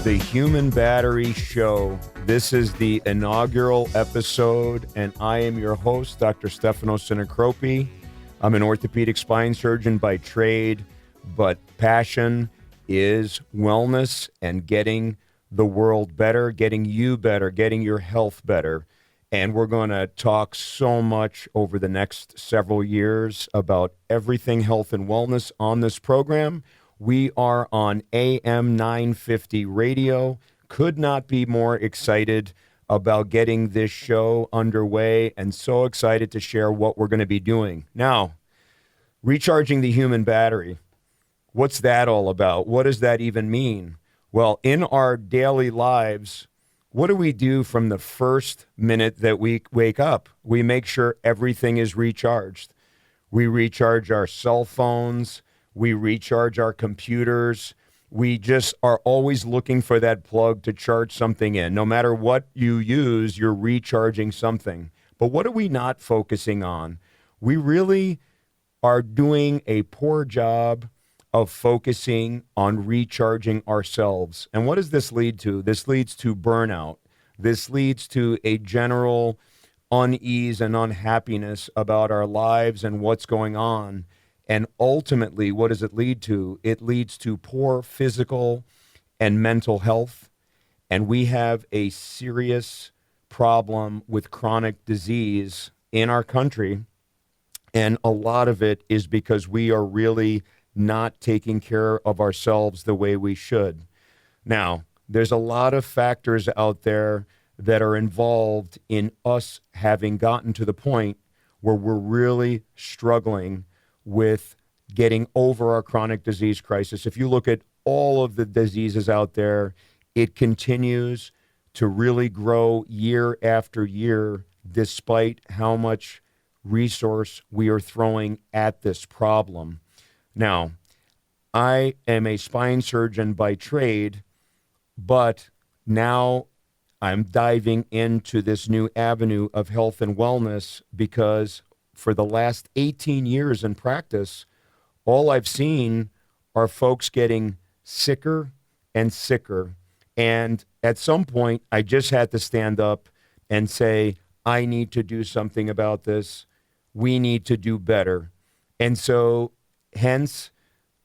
the Human Battery Show. This is the inaugural episode, and I am your host, Dr. Stefano Sinicropi. I'm an orthopedic spine surgeon by trade, but passion is wellness and getting the world better, getting you better, getting your health better. And we're going to talk so much over the next several years about everything health and wellness on this program. We are on AM 950 radio. Could not be more excited about getting this show underway and so excited to share what we're going to be doing. Now, recharging the human battery. What's that all about? What does that even mean? Well, in our daily lives, what do we do from the first minute that we wake up? We make sure everything is recharged. We recharge our cell phones. We recharge our computers. We just are always looking for that plug to charge something in. No matter what you use, you're recharging something. But what are we not focusing on? We really are doing a poor job of focusing on recharging ourselves. And what does this lead to? This leads to burnout. This leads to a general unease and unhappiness about our lives and what's going on. And ultimately, what does it lead to? It leads to poor physical and mental health. And we have a serious problem with chronic disease in our country. And a lot of it is because we are really not taking care of ourselves the way we should. Now, there's a lot of factors out there that are involved in us having gotten to the point where we're really struggling with getting over our chronic disease crisis. If you look at all of the diseases out there, it continues to really grow year after year, despite how much resource we are throwing at this problem. Now, I am a spine surgeon by trade, but now I'm diving into this new avenue of health and wellness because for the last 18 years in practice, all I've seen are folks getting sicker and sicker. And at some point, I just had to stand up and say, I need to do something about this. We need to do better. And so, hence,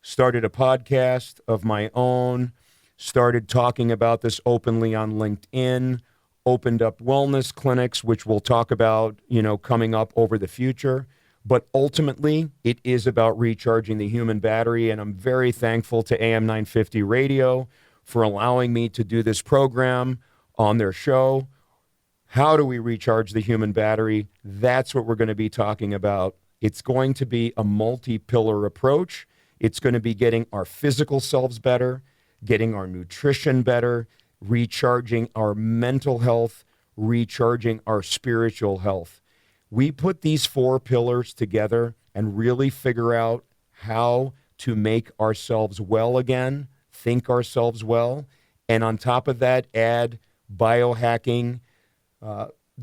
started a podcast of my own, started talking about this openly on LinkedIn, opened up wellness clinics, which we'll talk about, coming up over the future. But ultimately, it is about recharging the human battery. And I'm very thankful to AM 950 Radio for allowing me to do this program on their show. How do we recharge the human battery? That's what we're going to be talking about. It's going to be a multi-pillar approach. It's going to be getting our physical selves better, getting our nutrition better, recharging our mental health, recharging our spiritual health. We put these four pillars together and really figure out how to make ourselves well again, think ourselves well, and on top of that, add biohacking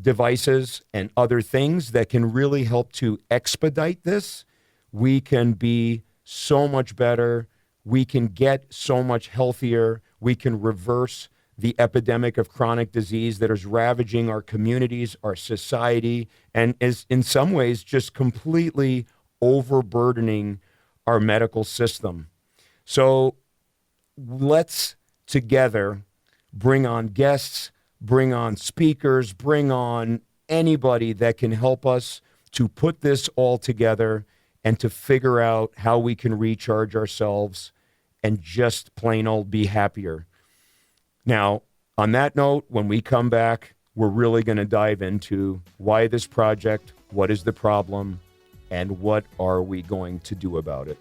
devices and other things that can really help to expedite this. We can be so much better. We can get so much healthier. We can reverse the epidemic of chronic disease that is ravaging our communities, our society, and is in some ways just completely overburdening our medical system. So let's together bring on guests, bring on speakers, bring on anybody that can help us to put this all together and to figure out how we can recharge ourselves and just plain old be happier. Now, on that note, when we come back, we're really going to dive into why this project, what is the problem, and what are we going to do about it.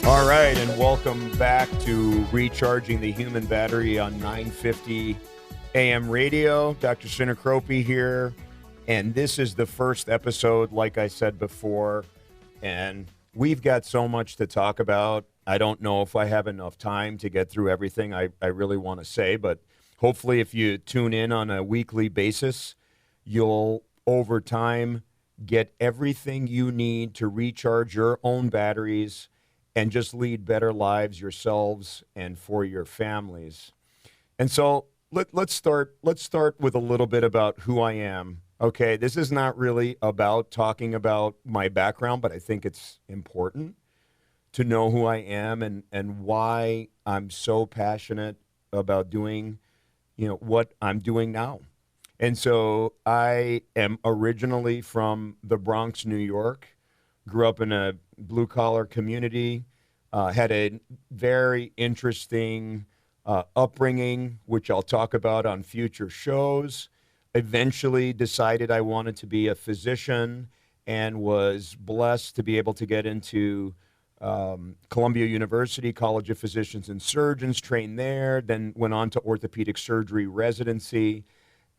All right, and welcome back to Recharging the Human Battery on 950 AM radio. Dr. Sinicropi here, and this is the first episode, like I said before, And we've got so much to talk about. I don't know if I have enough time to get through everything I really want to say, but hopefully, if you tune in on a weekly basis, you'll over time get everything you need to recharge your own batteries and just lead better lives yourselves and for your families. And so let's start with a little bit about who I am. Okay, this is not really about talking about my background, but I think it's important to know who I am and why I'm so passionate about doing, what I'm doing now. And so I am originally from the Bronx, New York, grew up in a blue collar community, had a very interesting upbringing, which I'll talk about on future shows. Eventually decided I wanted to be a physician and was blessed to be able to get into Columbia University College of Physicians and Surgeons, trained there, then went on to orthopedic surgery residency,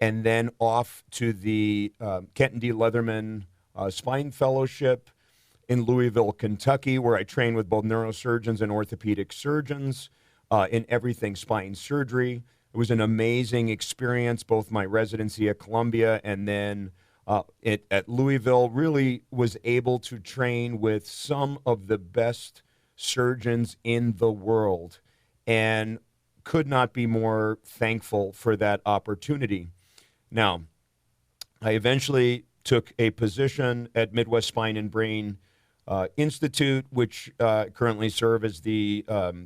and then off to the Kenton D. Leatherman Spine Fellowship in Louisville, Kentucky, where I trained with both neurosurgeons and orthopedic surgeons in everything spine surgery. It was an amazing experience, both my residency at Columbia and then at Louisville. Really was able to train with some of the best surgeons in the world and could not be more thankful for that opportunity. Now, I eventually took a position at Midwest Spine and Brain Institute, which currently serve as the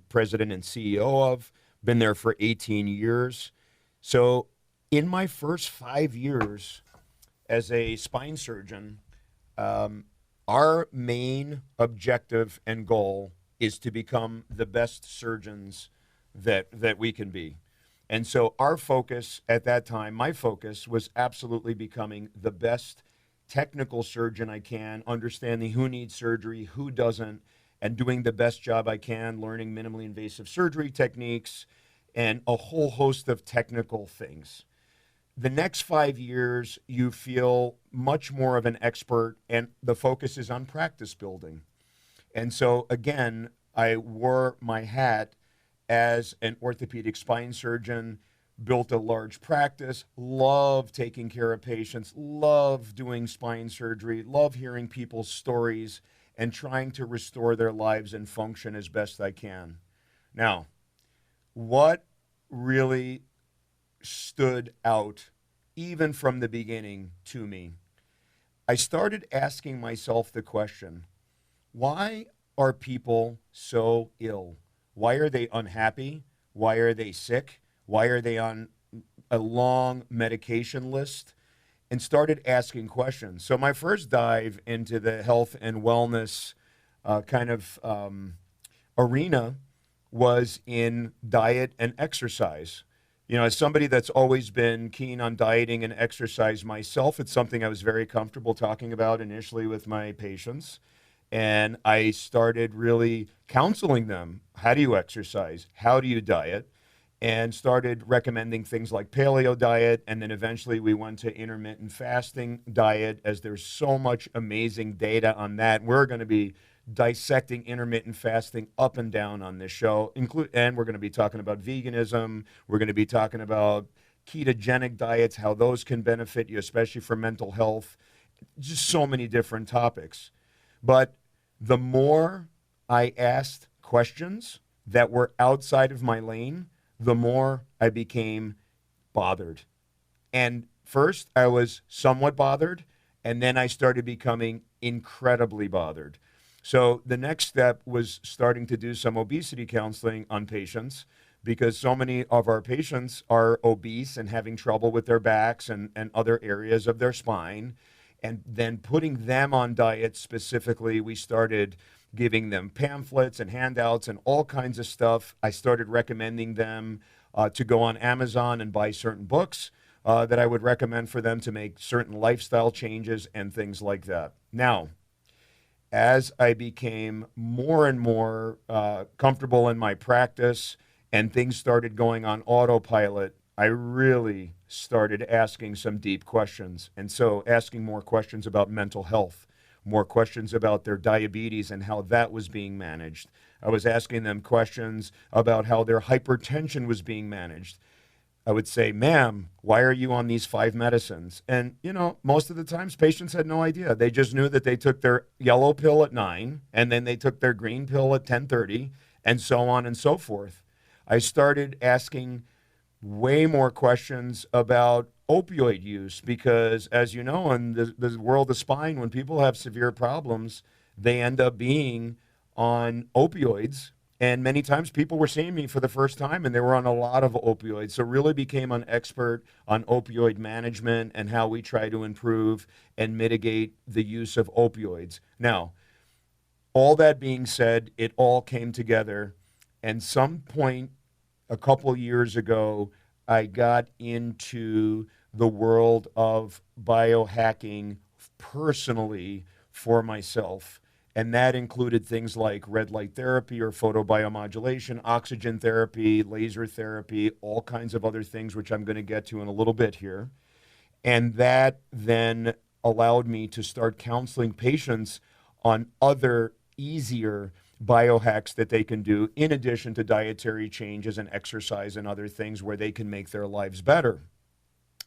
president and CEO of. Been there for 18 years. So in my first 5 years as a spine surgeon, our main objective and goal is to become the best surgeons that we can be. And so our focus at that time, my focus was absolutely becoming the best technical surgeon I can, understanding who needs surgery, who doesn't, and doing the best job I can, learning minimally invasive surgery techniques and a whole host of technical things. The next 5 years, you feel much more of an expert, and the focus is on practice building. And so, again, I wore my hat as an orthopedic spine surgeon, built a large practice, love taking care of patients, love doing spine surgery, love hearing people's stories, and trying to restore their lives and function as best I can. Now, what really stood out, even from the beginning to me, I started asking myself the question, why are people so ill? Why are they unhappy? Why are they sick? Why are they on a long medication list? And started asking questions. So my first dive into the health and wellness arena was in diet and exercise. As somebody that's always been keen on dieting and exercise myself, it's something I was very comfortable talking about initially with my patients. And I started really counseling them. How do you exercise? How do you diet? And started recommending things like paleo diet. And then eventually we went to intermittent fasting diet, as there's so much amazing data on that. We're going to be dissecting intermittent fasting up and down on this show, and we're going to be talking about veganism. We're going to be talking about ketogenic diets, how those can benefit you, especially for mental health. Just so many different topics. But the more I asked questions that were outside of my lane, the more I became bothered. And first, I was somewhat bothered, and then I started becoming incredibly bothered. So the next step was starting to do some obesity counseling on patients, because so many of our patients are obese and having trouble with their backs and other areas of their spine. And then putting them on diets specifically, we started giving them pamphlets and handouts and all kinds of stuff. I started recommending them to go on Amazon and buy certain books that I would recommend for them to make certain lifestyle changes and things like that. Now, as I became more and more comfortable in my practice and things started going on autopilot, I really started asking some deep questions. And so asking more questions about mental health, more questions about their diabetes and how that was being managed. I was asking them questions about how their hypertension was being managed. I would say, ma'am, why are you on these 5 medicines? And, most of the times patients had no idea. They just knew that they took their yellow pill at 9 and then they took their green pill at 10:30 and so on and so forth. I started asking way more questions about opioid use because, as you know, in the world of spine, when people have severe problems, they end up being on opioids. And many times people were seeing me for the first time and they were on a lot of opioids. So really became an expert on opioid management and how we try to improve and mitigate the use of opioids. Now, all that being said, it all came together. And some point a couple years ago, I got into the world of biohacking personally for myself. And that included things like red light therapy or photobiomodulation, oxygen therapy, laser therapy, all kinds of other things, which I'm going to get to in a little bit here. And that then allowed me to start counseling patients on other easier biohacks that they can do in addition to dietary changes and exercise and other things where they can make their lives better.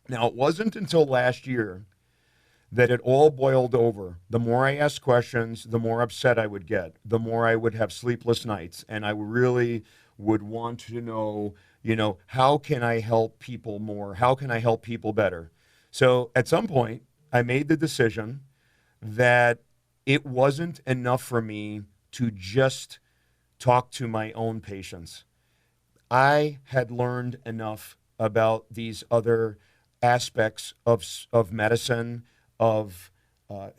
Now, it wasn't until last year that it all boiled over. The more I asked questions, the more upset I would get, the more I would have sleepless nights, and I really would want to know, how can I help people more? How can I help people better? So at some point, I made the decision that it wasn't enough for me to just talk to my own patients. I had learned enough about these other aspects of medicine, of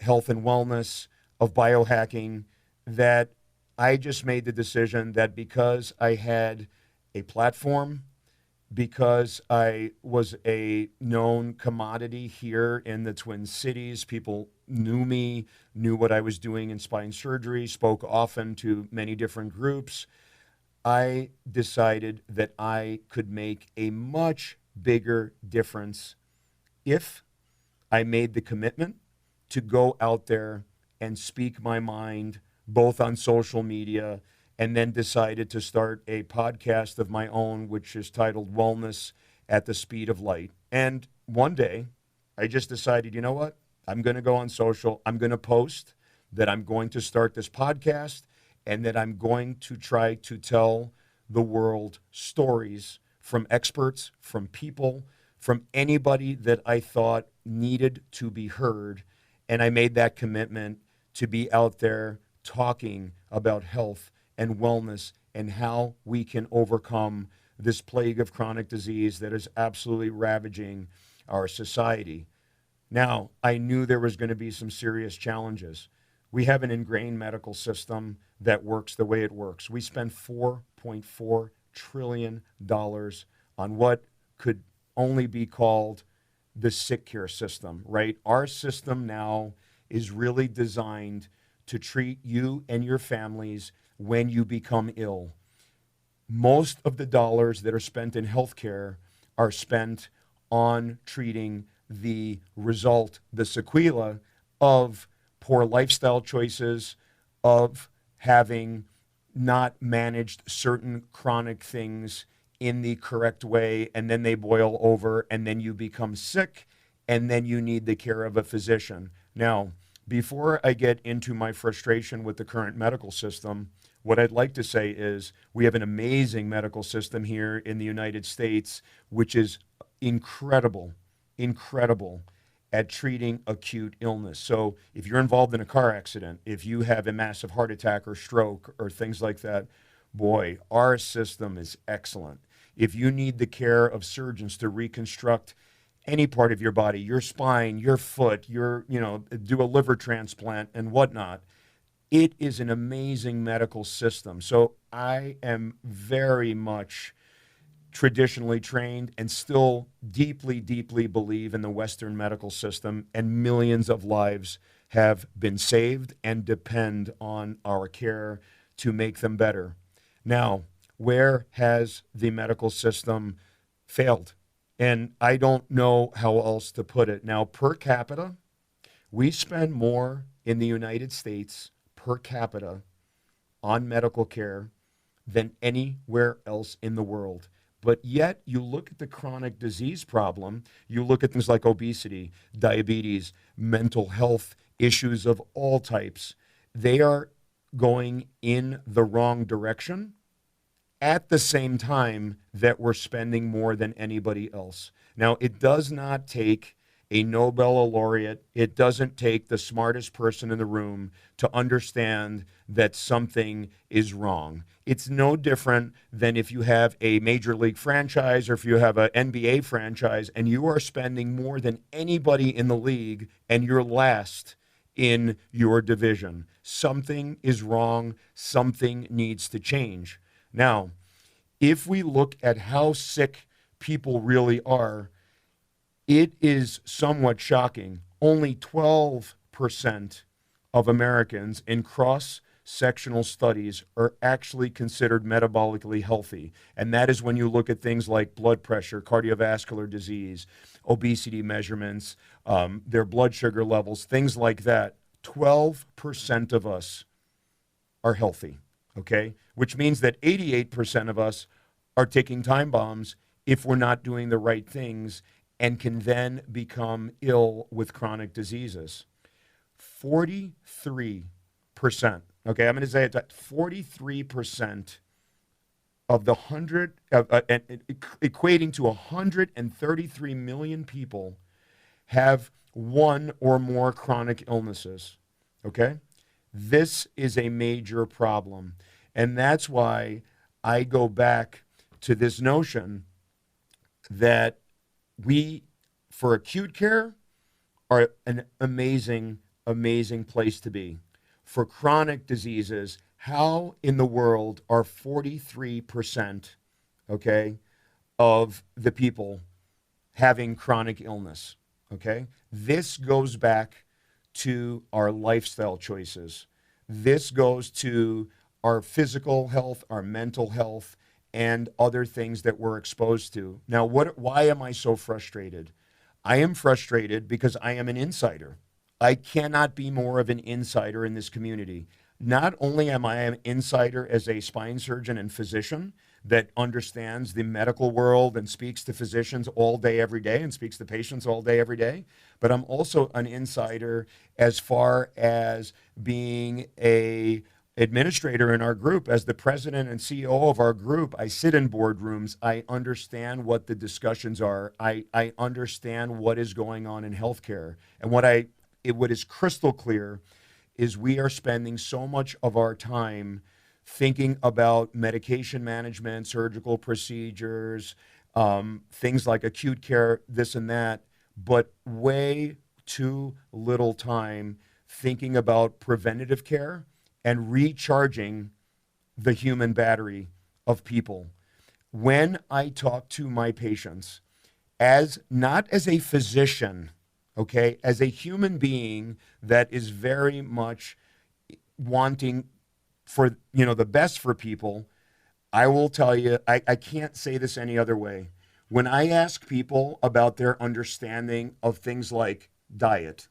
health and wellness, of biohacking, that I just made the decision that because I had a platform, because I was a known commodity here in the Twin Cities, people knew me, knew what I was doing in spine surgery, spoke often to many different groups, I decided that I could make a much bigger difference if I made the commitment to go out there and speak my mind, both on social media, and then decided to start a podcast of my own, which is titled Wellness at the Speed of Light. And one day, I just decided, you know what? I'm going to go on social. I'm going to post that I'm going to start this podcast and that I'm going to try to tell the world stories from experts, from people, from anybody that I thought needed to be heard. And I made that commitment to be out there talking about health and wellness and how we can overcome this plague of chronic disease that is absolutely ravaging our society. Now, I knew there was going to be some serious challenges. We have an ingrained medical system that works the way it works. We spend $4.4 trillion on what could only be called the sick care system, right? Our system now is really designed to treat you and your families when you become ill. Most of the dollars that are spent in healthcare are spent on treating the result, the sequela of poor lifestyle choices, of having not managed certain chronic things in the correct way, and then they boil over, and then you become sick, and then you need the care of a physician. Now, before I get into my frustration with the current medical system, what I'd like to say is we have an amazing medical system here in the United States, which is incredible at treating acute illness. So if you're involved in a car accident, if you have a massive heart attack or stroke or things like that, boy, our system is excellent. If you need the care of surgeons to reconstruct any part of your body, your spine, your foot, do a liver transplant and whatnot, it is an amazing medical system. So I am very much traditionally trained and still deeply believe in the Western medical system, and millions of lives have been saved and depend on our care to make them better. Now, where has the medical system failed? And I don't know how else to put it. Now, per capita, We spend more in the United States per capita on medical care than anywhere else in the world. But yet, you look at the chronic disease problem, you look at things like obesity, diabetes, mental health issues of all types, they are going in the wrong direction at the same time that we're spending more than anybody else. Now, it does not take a Nobel laureate, it doesn't take the smartest person in the room to understand that something is wrong. It's no different than if you have a major league franchise or if you have an NBA franchise and you are spending more than anybody in the league and you're last in your division. Something is wrong, something needs to change. Now, if we look at how sick people really are, it is somewhat shocking. Only 12% of Americans in cross-sectional studies are actually considered metabolically healthy. And that is when you look at things like blood pressure, cardiovascular disease, obesity measurements, their blood sugar levels, things like that. 12% of us are healthy, okay? Which means that 88% of us are taking time bombs if we're not doing the right things and can then become ill with chronic diseases. 43%, okay, I'm going to say it, 43% of the equating to 133 million people have one or more chronic illnesses, okay? This is a major problem. And that's why I go back to this notion that we, for acute care, are an amazing, amazing place to be. For chronic diseases, how in the world are 43%, okay, of the people having chronic illness, okay? This goes back to our lifestyle choices. This goes to our physical health, our mental health, and other things that we're exposed to. Now, why am I so frustrated? I am frustrated because I am an insider. I cannot be more of an insider in this community. Not only am I an insider as a spine surgeon and physician that understands the medical world and speaks to physicians all day, every day, and speaks to patients all day, every day, but I'm also an insider as far as being a administrator in our group. As the president and CEO of our group, I sit in boardrooms. I understand what the discussions are. I understand what is going on in healthcare. And what is crystal clear is we are spending so much of our time thinking about medication management, surgical procedures, things like acute care, this and that, but way too little time thinking about preventative care and recharging the human battery of people. When I talk to my patients, not as a physician, okay, as a human being that is very much wanting for, the best for people, I will tell you, I can't say this any other way. When I ask people about their understanding of things like diet,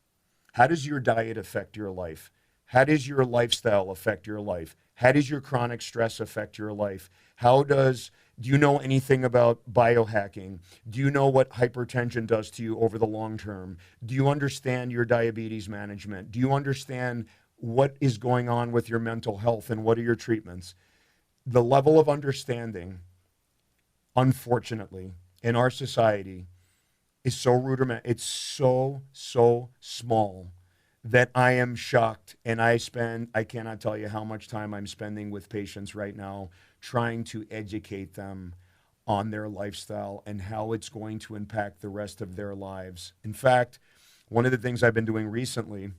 how does your diet affect your life? How does your lifestyle affect your life? How does your chronic stress affect your life? Do you know anything about biohacking? Do you know what hypertension does to you over the long term? Do you understand your diabetes management? Do you understand what is going on with your mental health and what are your treatments? The level of understanding, unfortunately, in our society is so rudimentary. It's so small that I am shocked, and I cannot tell you how much time I'm spending with patients right now trying to educate them on their lifestyle and how it's going to impact the rest of their lives. In fact, one of the things I've been doing recently, and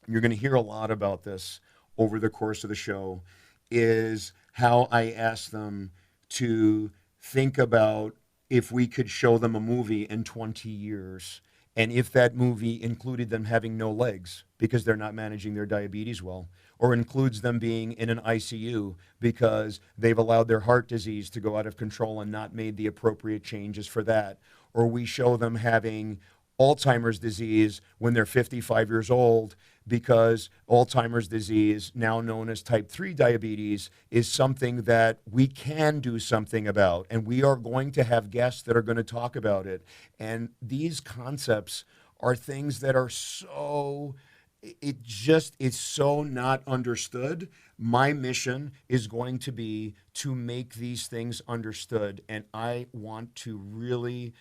you're going to hear a lot about this over the course of the show, is how I ask them to think about if we could show them a movie in 20 years. And if that movie included them having no legs because they're not managing their diabetes well, or includes them being in an ICU because they've allowed their heart disease to go out of control and not made the appropriate changes for that, or we show them having Alzheimer's disease when they're 55 years old, because Alzheimer's disease, now known as type 3 diabetes, is something that we can do something about. And we are going to have guests that are going to talk about it. And these concepts are things that are so, it just is so not understood. My mission is going to be to make these things understood. And I want to really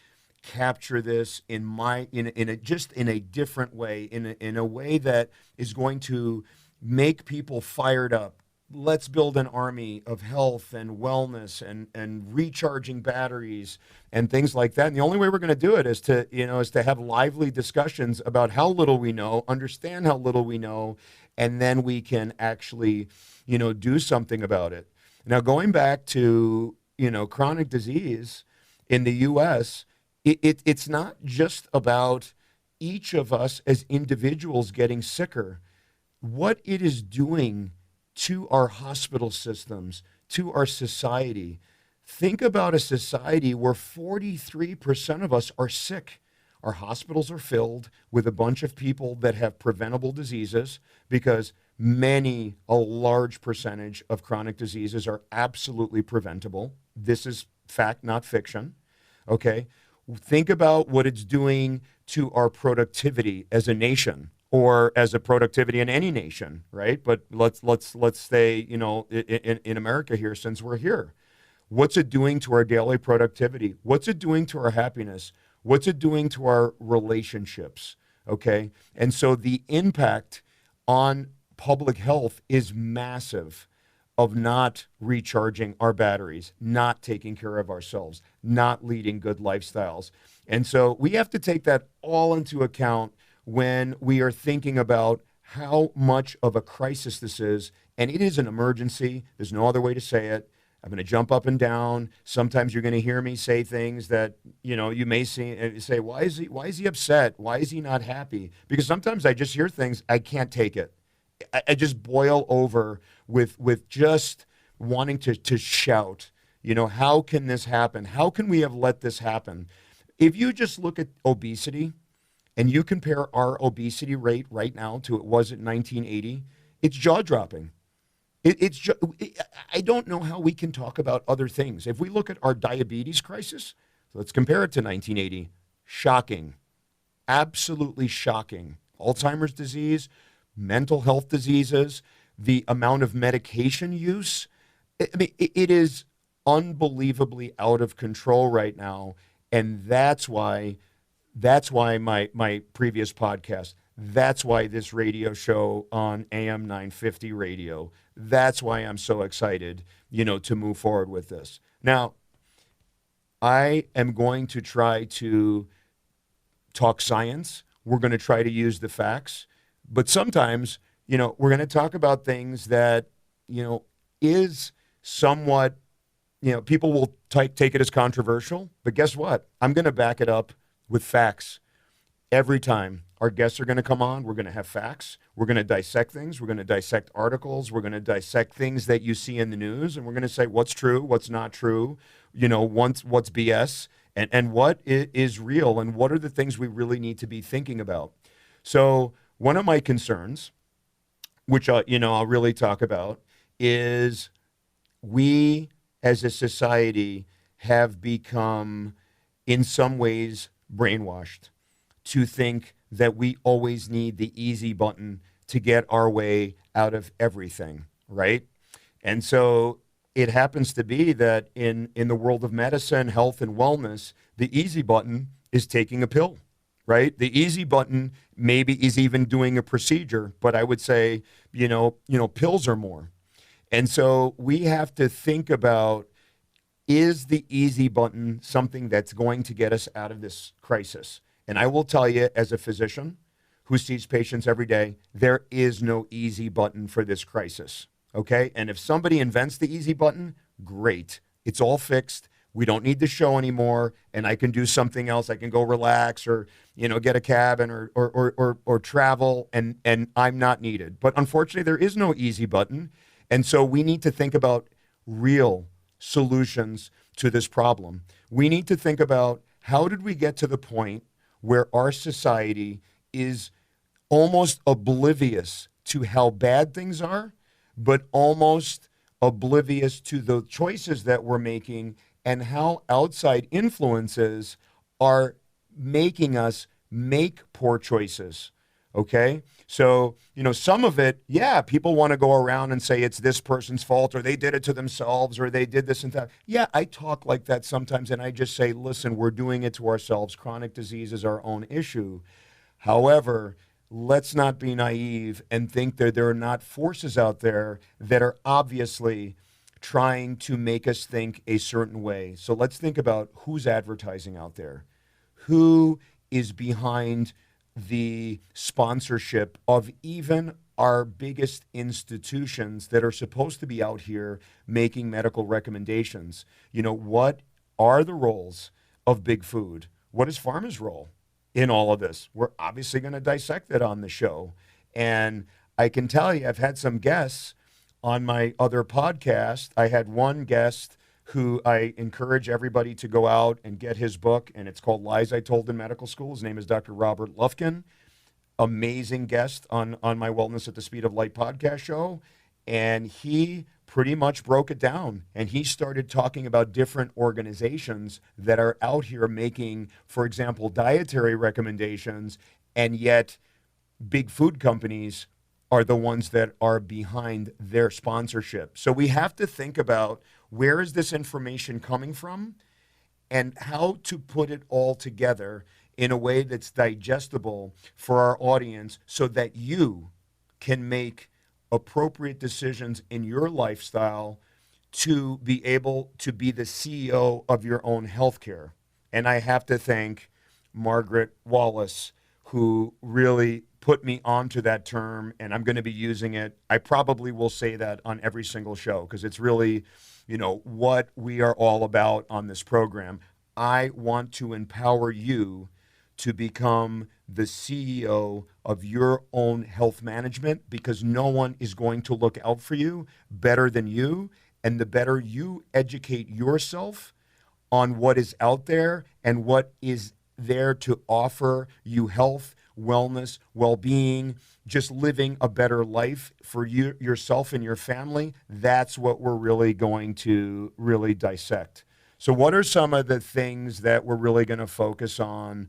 capture this in a different way, in a way that is going to make people fired up. Let's build an army of health and wellness and recharging batteries and things like that. And the only way we're going to do it is to have lively discussions about how little we know, understand how little we know, and then we can actually, do something about it. Now, going back to, chronic disease in the U.S., it's not just about each of us as individuals getting sicker. What it is doing to our hospital systems, to our society. Think about a society where 43% of us are sick. Our hospitals are filled with a bunch of people that have preventable diseases, because a large percentage of chronic diseases are absolutely preventable. This is fact, not fiction. Okay? Think about what it's doing to our productivity as a nation, or as a productivity in any nation, right? But let's stay, in America here, since we're here. What's it doing to our daily productivity? What's it doing to our happiness? What's it doing to our relationships? Okay? And so the impact on public health is massive, of not recharging our batteries, not taking care of ourselves, not leading good lifestyles. And so we have to take that all into account when we are thinking about how much of a crisis this is. And it is an emergency. There's no other way to say it. I'm going to jump up and down. Sometimes you're going to hear me say things that, you may say, why is he upset? Why is he not happy? Because sometimes I just hear things, I can't take it. I just boil over with just wanting to shout, how can this happen? How can we have let this happen? If you just look at obesity and you compare our obesity rate right now to what it was in 1980, it's jaw-dropping. I don't know how we can talk about other things. If we look at our diabetes crisis, let's compare it to 1980. Shocking. Absolutely shocking. Alzheimer's disease, mental health diseases, the amount of medication use. It is unbelievably out of control right now. And that's why my previous podcast, that's why this radio show on AM 950 radio, that's why I'm so excited, to move forward with this. Now, I am going to try to talk science. We're going to try to use the facts. But sometimes, we're going to talk about things that, is somewhat, people will take it as controversial. But guess what? I'm going to back it up with facts. Every time our guests are going to come on, we're going to have facts. We're going to dissect things. We're going to dissect articles. We're going to dissect things that you see in the news. And we're going to say what's true, what's not true, what's BS, and what is real, and what are the things we really need to be thinking about. So one of my concerns, which I'll really talk about, is we as a society have become, in some ways, brainwashed to think that we always need the easy button to get our way out of everything, right? And so it happens to be that in the world of medicine, health, and wellness, the easy button is taking a pill, right? The easy button maybe is even doing a procedure, but I would say, pills are more. And so we have to think about, is the easy button something that's going to get us out of this crisis? And I will tell you, as a physician who sees patients every day, there is no easy button for this crisis, okay? And if somebody invents the easy button, great. It's all fixed. We don't need the show anymore, and I can do something else. I can go relax or, get a cabin or travel, and I'm not needed. But unfortunately, there is no easy button. And so we need to think about real solutions to this problem. We need to think about, how did we get to the point where our society is almost oblivious to how bad things are, but almost oblivious to the choices that we're making and how outside influences are making us make poor choices. Okay. So, some of it, yeah, people want to go around and say it's this person's fault or they did it to themselves or they did this and that. Yeah, I talk like that sometimes and I just say, listen, we're doing it to ourselves. Chronic disease is our own issue. However, let's not be naive and think that there are not forces out there that are obviously trying to make us think a certain way. So let's think about who's advertising out there, who is behind the sponsorship of even our biggest institutions that are supposed to be out here making medical recommendations. What are the roles of big food? What is pharma's role in all of this? We're obviously going to dissect it on the show. And I can tell you, I've had some guests on my other podcast. I had one guest who I encourage everybody to go out and get his book, and it's called Lies I Told in Medical School. His name is Dr. Robert Lufkin. Amazing guest on my Wellness at the Speed of Light podcast show. And he pretty much broke it down. And he started talking about different organizations that are out here making, for example, dietary recommendations, and yet big food companies are the ones that are behind their sponsorship. So we have to think about where is this information coming from and how to put it all together in a way that's digestible for our audience so that you can make appropriate decisions in your lifestyle to be able to be the CEO of your own healthcare. And I have to thank Margaret Wallace, who really put me onto that term, and I'm going to be using it. I probably will say that on every single show because it's really, what we are all about on this program. I want to empower you to become the CEO of your own health management because no one is going to look out for you better than you. And the better you educate yourself on what is out there and what is there to offer you health, wellness, well-being, just living a better life for you, yourself and your family, that's what we're really going to really dissect. So what are some of the things that we're really going to focus on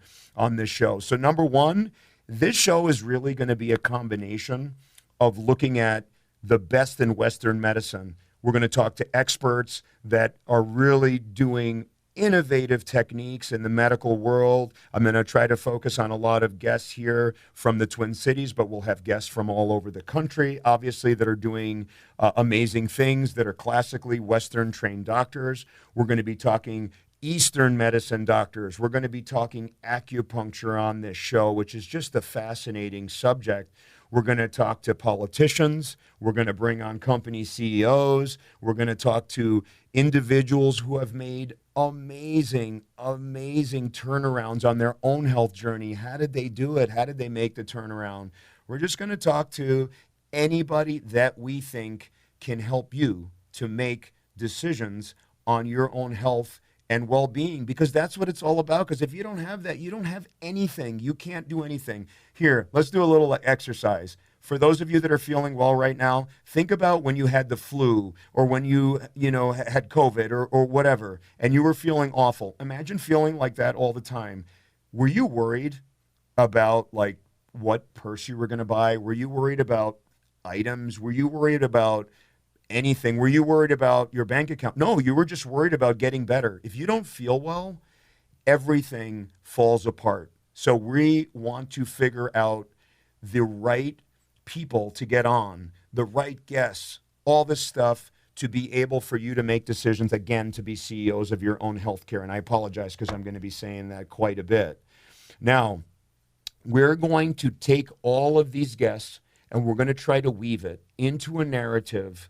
this show? So number one, this show is really going to be a combination of looking at the best in Western medicine. We're going to talk to experts that are really doing innovative techniques in the medical world. I'm going to try to focus on a lot of guests here from the Twin Cities, but we'll have guests from all over the country, obviously, that are doing amazing things, that are classically Western trained doctors. We're going to be talking Eastern medicine doctors. We're going to be talking acupuncture on this show, which is just a fascinating subject. We're going to talk to politicians. We're going to bring on company CEOs. We're going to talk to individuals who have made amazing turnarounds on their own health journey. How did they do it? How did they make the turnaround? We're just going to talk to anybody that we think can help you to make decisions on your own health and well-being, because that's what it's all about. Because if you don't have that, you don't have anything. You can't do anything. Here, let's do a little exercise. For those of you that are feeling well right now, think about when you had the flu or when you had COVID or whatever, and you were feeling awful. Imagine feeling like that all the time. Were you worried about what purse you were going to buy? Were you worried about items? Were you worried about anything? Were you worried about your bank account? No, you were just worried about getting better. If you don't feel well, everything falls apart. So we want to figure out the right people to get on, the right guests, all this stuff to be able for you to make decisions, again, to be CEOs of your own healthcare. And I apologize because I'm going to be saying that quite a bit. Now, we're going to take all of these guests and we're going to try to weave it into a narrative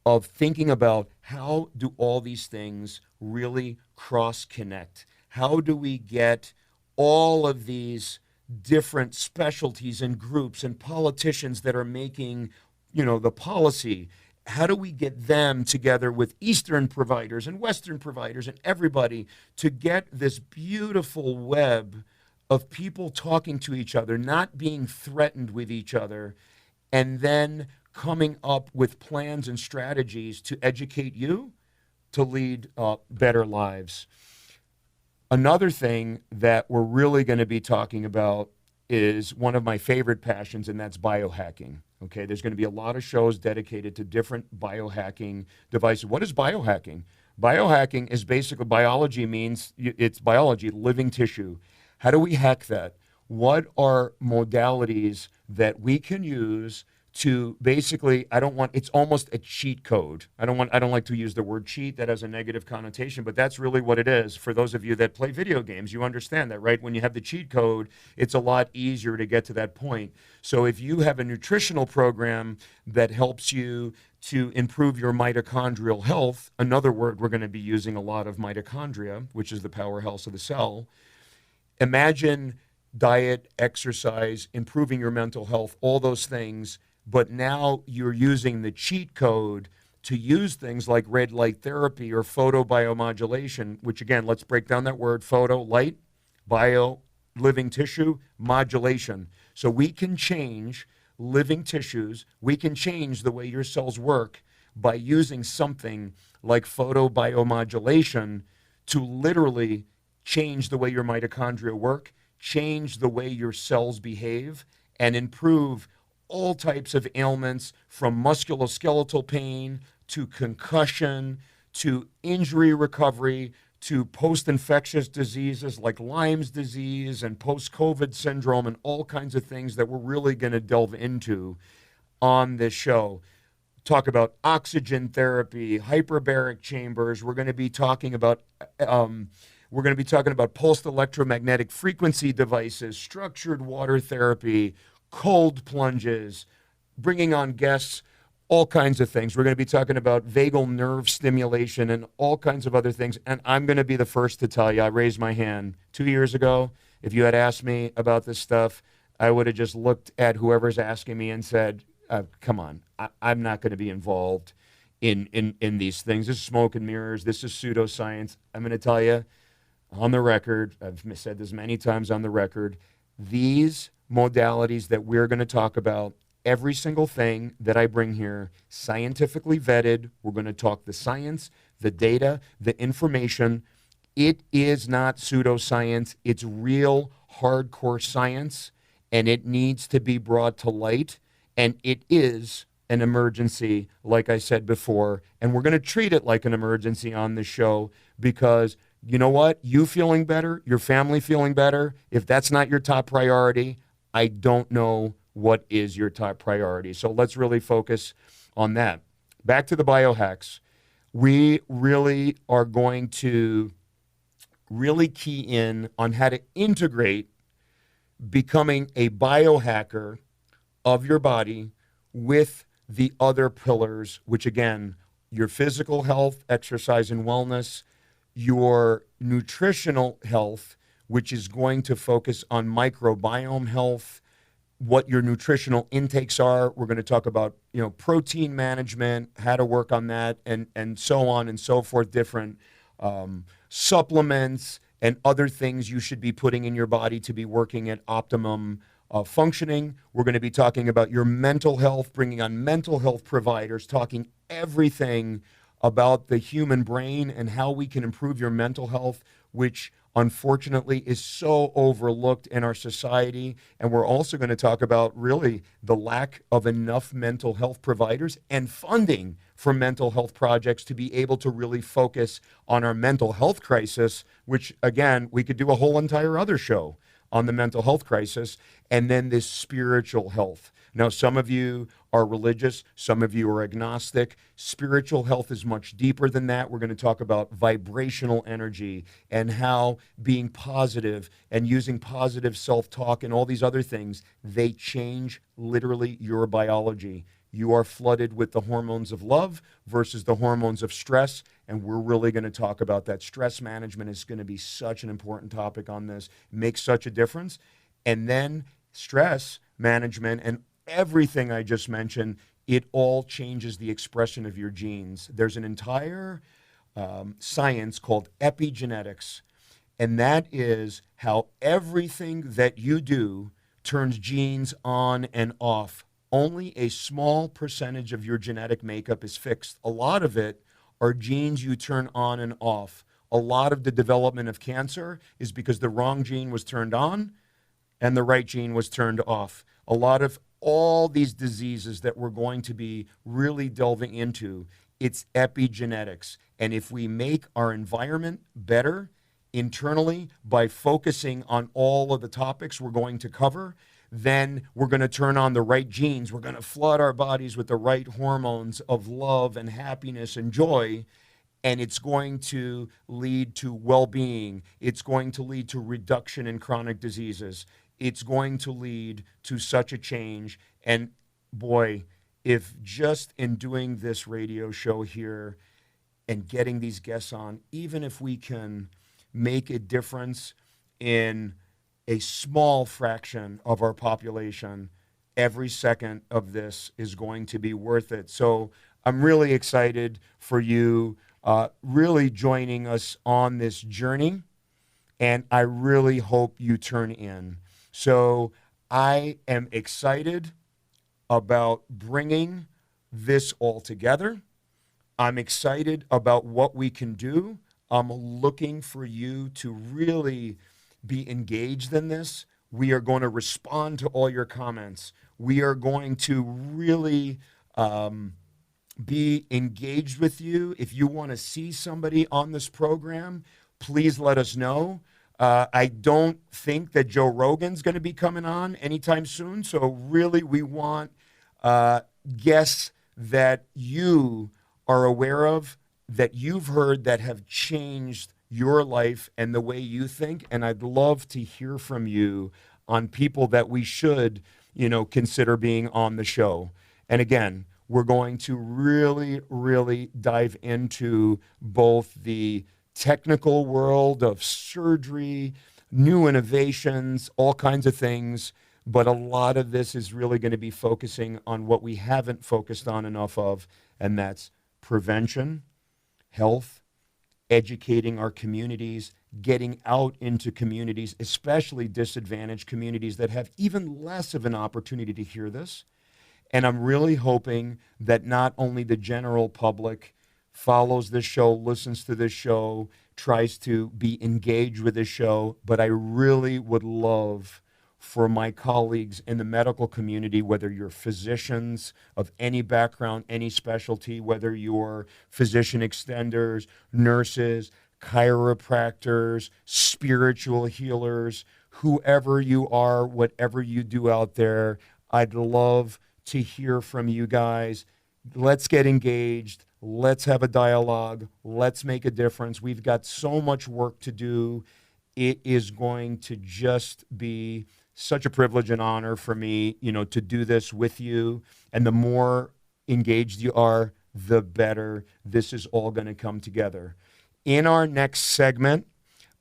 of thinking about how do all these things really cross-connect? How do we get all of these different specialties and groups and politicians that are making, the policy? How do we get them together with Eastern providers and Western providers and everybody to get this beautiful web of people talking to each other, not being threatened with each other, and then coming up with plans and strategies to educate you to lead better lives. Another thing that we're really going to be talking about is one of my favorite passions, and that's biohacking. Okay, there's going to be a lot of shows dedicated to different biohacking devices. What is biohacking? Biohacking is basically biology means it's biology, living tissue. How do we hack that? What are modalities that we can use to basically, it's almost a cheat code. I don't like to use the word cheat. That has a negative connotation, but that's really what it is. For those of you that play video games, you understand that, right? When you have the cheat code, it's a lot easier to get to that point. So if you have a nutritional program that helps you to improve your mitochondrial health, another word we're going to be using a lot of, mitochondria, which is the powerhouse of the cell. Imagine diet, exercise, improving your mental health, all those things, but now you're using the cheat code to use things like red light therapy or photobiomodulation, which again, let's break down that word: photo, light, bio, living tissue, modulation. So we can change living tissues, we can change the way your cells work by using something like photobiomodulation to literally change the way your mitochondria work, change the way your cells behave, and improve all types of ailments, from musculoskeletal pain to concussion to injury recovery to post-infectious diseases like Lyme's disease and post-COVID syndrome, and all kinds of things that we're really going to delve into on this show. Talk about oxygen therapy, hyperbaric chambers. We're going to be talking about pulsed electromagnetic frequency devices, structured water therapy, cold plunges, bringing on guests, all kinds of things. We're going to be talking about vagal nerve stimulation and all kinds of other things. And I'm going to be the first to tell you, I raised my hand 2 years ago. If you had asked me about this stuff, I would have just looked at whoever's asking me and said, come on, I'm not going to be involved in these things. This is smoke and mirrors. This is pseudoscience. I'm going to tell you on the record, I've said this many times on the record, these modalities that we're going to talk about, every single thing that I bring here, scientifically vetted. We're going to talk the science, the data, the information. It is not pseudoscience. It's real hardcore science, and it needs to be brought to light. And it is an emergency, like I said before. And we're going to treat it like an emergency on this show because, you know what? You feeling better, your family feeling better, if that's not your top priority, I don't know what is your top priority. So let's really focus on that. Back to the biohacks. We really are going to really key in on how to integrate becoming a biohacker of your body with the other pillars, which again, your physical health, exercise and wellness, your nutritional health, which is going to focus on microbiome health, what your nutritional intakes are. We're going to talk about, protein management, how to work on that, and so on and so forth, different supplements and other things you should be putting in your body to be working at optimum functioning. We're going to be talking about your mental health, bringing on mental health providers, talking everything about the human brain and how we can improve your mental health, which unfortunately is so overlooked in our society. And we're also going to talk about really the lack of enough mental health providers and funding for mental health projects to be able to really focus on our mental health crisis, which again, we could do a whole entire other show on the mental health crisis, and then this spiritual health. Now, some of you are religious, some of you are agnostic. Spiritual health is much deeper than that. We're going to talk about vibrational energy and how being positive and using positive self-talk and all these other things, they change literally your biology. You are flooded with the hormones of love versus the hormones of stress, and we're really going to talk about that. Stress management is going to be such an important topic on this. It makes such a difference. And then stress management and everything I just mentioned, it all changes the expression of your genes. There's an entire science called epigenetics, And that is how everything that you do turns genes on and off. Only a small percentage of your genetic makeup is fixed. A lot of it are genes you turn on and off. A lot of the development of cancer is because the wrong gene was turned on and the right gene was turned off. A lot of all these diseases that we're going to be really delving into, it's epigenetics. And if we make our environment better internally by focusing on all of the topics we're going to cover, then we're going to turn on the right genes. We're going to flood our bodies with the right hormones of love and happiness and joy. And it's going to lead to well-being. It's going to lead to reduction in chronic diseases. It's going to lead to such a change. And boy, if just in doing this radio show here and getting these guests on, even if we can make a difference in a small fraction of our population, every second of this is going to be worth it. So I'm really excited for you really joining us on this journey, and I really hope you turn in. So I am excited about bringing this all together. I'm excited about what we can do. I'm looking for you to really be engaged in this. We are going to respond to all your comments. We are going to really be engaged with you. If you want to see somebody on this program, please let us know. I don't think that Joe Rogan's going to be coming on anytime soon. So really, we want guests that you are aware of, that you've heard, that have changed your life and the way you think. And I'd love to hear from you on people that we should, consider being on the show. And again, we're going to really, really dive into both the technical world of surgery, new innovations, all kinds of things. But a lot of this is really going to be focusing on what we haven't focused on enough of, and that's prevention, health, educating our communities, getting out into communities, especially disadvantaged communities that have even less of an opportunity to hear this. And I'm really hoping that not only the general public follows this show, listens to this show, tries to be engaged with this show, but I really would love for my colleagues in the medical community, whether you're physicians of any background, any specialty, whether you're physician extenders, nurses, chiropractors, spiritual healers, whoever you are, whatever you do out there, I'd love to hear from you guys. Let's get engaged. Let's have a dialogue. Let's make a difference. We've got so much work to do. It is going to just be such a privilege and honor for me, to do this with you. And the more engaged you are, the better this is all going to come together. In our next segment,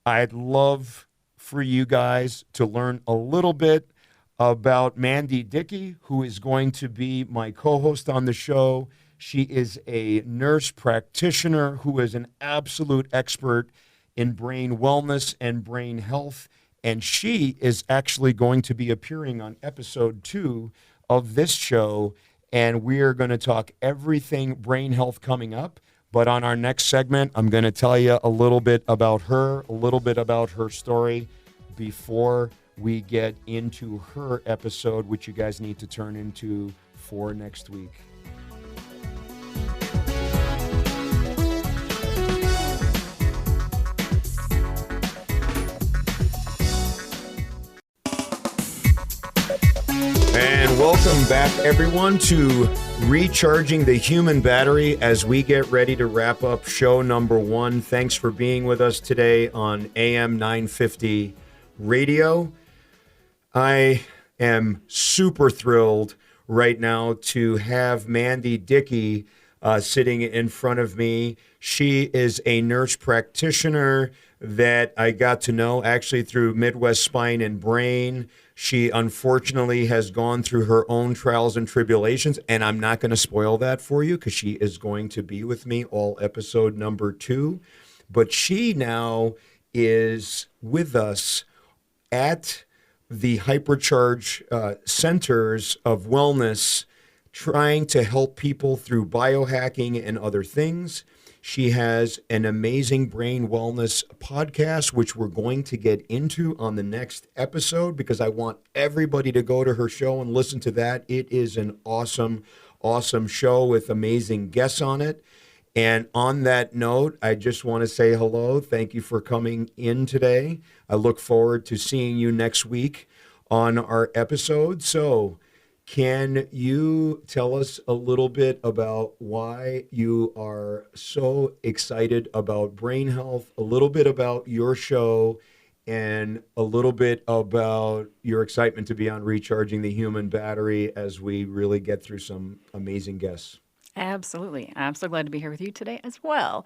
I'd love for you guys to learn a little bit about Mandy Dickey, who is going to be my co-host on the show. She is a nurse practitioner who is an absolute expert in brain wellness and brain health. And she is actually going to be appearing on episode 2 of this show. And we are going to talk everything brain health coming up. But on our next segment, I'm going to tell you a little bit about her, a little bit about her story before we get into her episode, which you guys need to turn into for next week. And welcome back, everyone, to Recharging the Human Battery as we get ready to wrap up show number 1. Thanks for being with us today on AM 950 Radio. I am super thrilled right now to have Mandy Dickey sitting in front of me. She is a nurse practitioner that I got to know actually through Midwest Spine and Brain. She unfortunately has gone through her own trials and tribulations, and I'm not going to spoil that for you because she is going to be with me all episode number 2. But she now is with us at the Hypercharge Centers of Wellness, trying to help people through biohacking and other things. She has an amazing brain wellness podcast, which we're going to get into on the next episode because I want everybody to go to her show and listen to that. It is an awesome, awesome show with amazing guests on it. And on that note, I just want to say hello. Thank you for coming in today. I look forward to seeing you next week on our episode. So, can you tell us a little bit about why you are so excited about brain health, a little bit about your show, and a little bit about your excitement to be on Recharging the Human Battery as we really get through some amazing guests? Absolutely. I'm so glad to be here with you today as well.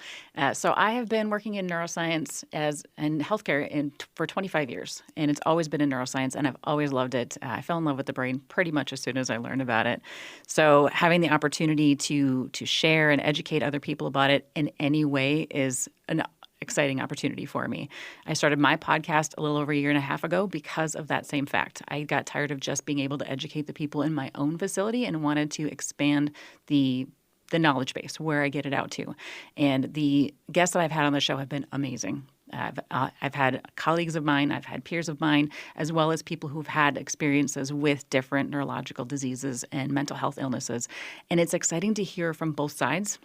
So I have been working in neuroscience and healthcare for 25 years, and it's always been in neuroscience, and I've always loved it. I fell in love with the brain pretty much as soon as I learned about it. So having the opportunity to share and educate other people about it in any way is an exciting opportunity for me. I started my podcast a little over a year and a half ago because of that same fact. I got tired of just being able to educate the people in my own facility and wanted to expand the knowledge base where I get it out to. And the guests that I've had on the show have been amazing. I've had colleagues of mine, I've had peers of mine, as well as people who've had experiences with different neurological diseases and mental health illnesses. And it's exciting to hear from both sides.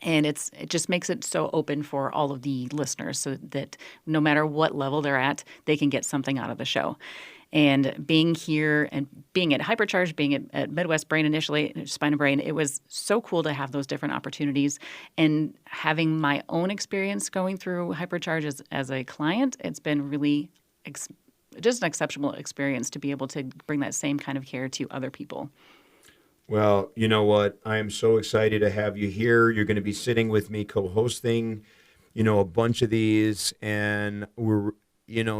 And it just makes it so open for all of the listeners so that no matter what level they're at, they can get something out of the show. And being here and being at Hypercharge, being at Midwest Brain initially, Spine and Brain, it was so cool to have those different opportunities. And having my own experience going through Hypercharge as a client, it's been really just an exceptional experience to be able to bring that same kind of care to other people. Well, you know what? I am so excited to have you here. You're going to be sitting with me co-hosting, a bunch of these, and we're,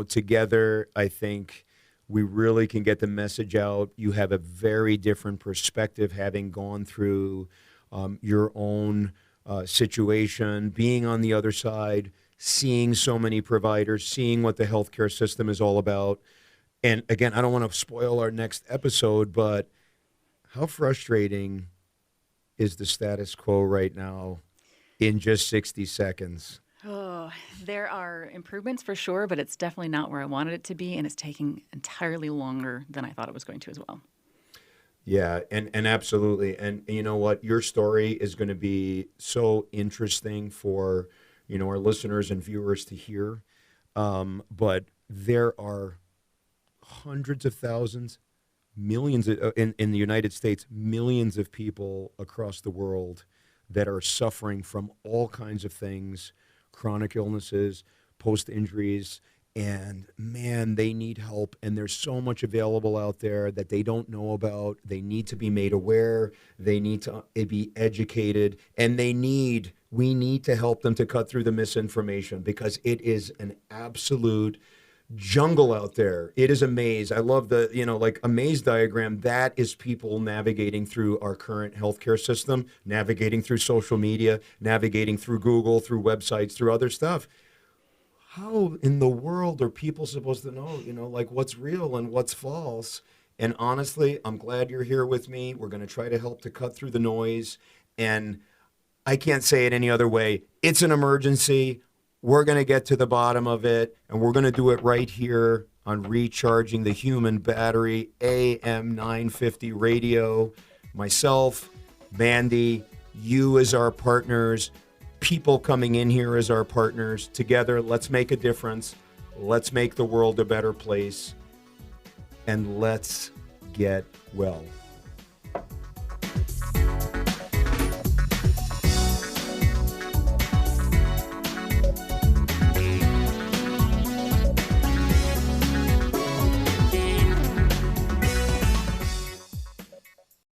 together, I think we really can get the message out. You have a very different perspective having gone through your own situation, being on the other side, seeing so many providers, seeing what the healthcare system is all about. And again, I don't want to spoil our next episode, but how frustrating is the status quo right now in just 60 seconds? Oh, there are improvements for sure, but it's definitely not where I wanted it to be, and it's taking entirely longer than I thought it was going to as well. Yeah, and absolutely. And you know what? Your story is going to be so interesting for, our listeners and viewers to hear. But there are hundreds of thousands, millions in the United States, millions of people across the world that are suffering from all kinds of things, chronic illnesses, post-injuries, and man, they need help. And there's so much available out there that they don't know about. They need to be made aware. They need to be educated, and we need to help them to cut through the misinformation because it is an absolute jungle out there. It is a maze. I love the, a maze diagram. That is people navigating through our current healthcare system, navigating through social media, navigating through Google, through websites, through other stuff. How in the world are people supposed to know, what's real and what's false? And honestly, I'm glad you're here with me. We're going to try to help to cut through the noise. And I can't say it any other way. It's an emergency. We're going to get to the bottom of it, and we're going to do it right here on Recharging the Human Battery, AM 950 radio. Myself, Mandy, you as our partners, people coming in here as our partners. Together, let's make a difference. Let's make the world a better place, and let's get well.